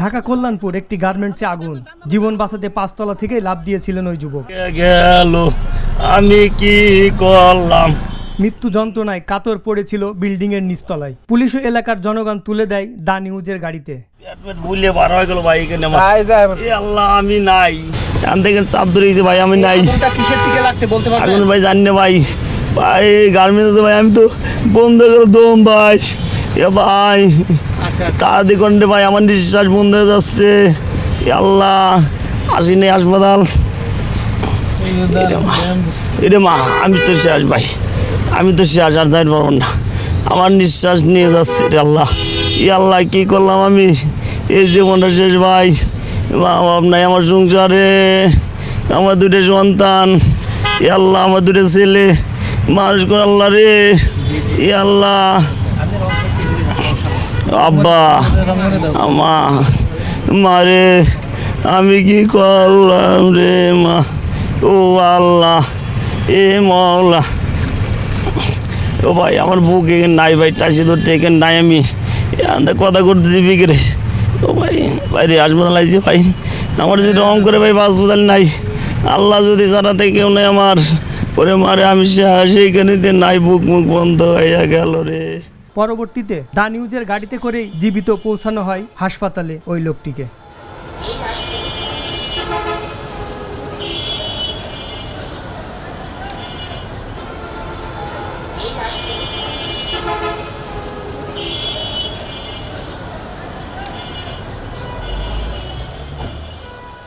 ঢাকা কল্যাণপুর একটি গার্মেন্টসে আগুন, জীবন বাঁচাতে 5 তলা থেকে লাফ দিয়েছিলেন ওই যুবক। গেল আমি কি করলাম। মৃত্যু যন্ত্রণায় কাতর পড়েছিল বিল্ডিং এর নিচতলায়। পুলিশ ও এলাকার জনগণ তুলে দেয় দা নিউজের গাড়িতে। আমি নাই, চাপ ধরেছি ভাই, আমি নাই। আগুন ভাই জানি না ভাই, ভাই গার্মেন্টস ভাই, আমি তো বন্ধ করে দম ভাই। এ ভাই তাড়াতাড়ি করেন ভাই, আমার নিঃশ্বাস বন্ধ হয়ে যাচ্ছে। আল্লাহ আসি নেই হাসপাতাল। এরে মা, আমি তো শেষ ভাই, আমি তো শেষ, আর যাইতে পারবো না, আমার নিঃশ্বাস নিয়ে যাচ্ছে রে আল্লাহ। ই আল্লাহ কি করলাম আমি, এই জীবনটা শেষ ভাই। মা বাপ নাই আমার সংসারে, আমার 2টা সন্তান। ই আল্লাহ আমার 2টা ছেলে, মানুষ করে আল্লাহ রে। ই আল্লাহ আব্বা আমা মারে, আমি কি করলাম রে মা। ও আল্লাহ এ মওলা। ও ভাই আমার বুক এখানে নাই ভাই, টাসি ধরতে এখানে নাই, আমি কথা করতেছি বিকেরে। ও ভাই বাইরে হাসপাতাল আইছি ভাই, আমার যদি রং করে ভাই হাসপাতাল নাই। আল্লাহ যদি জানাতে কেউ নেই আমার, ওরে মারে আমি সেইখানে নাই, বুক মুখ বন্ধ হয়ে গেল রে। পরবর্তীতে দা নিউজের গাড়িতে করেই জীবিত পৌঁছানো হয় হাসপাতালে ওই লোকটিকে।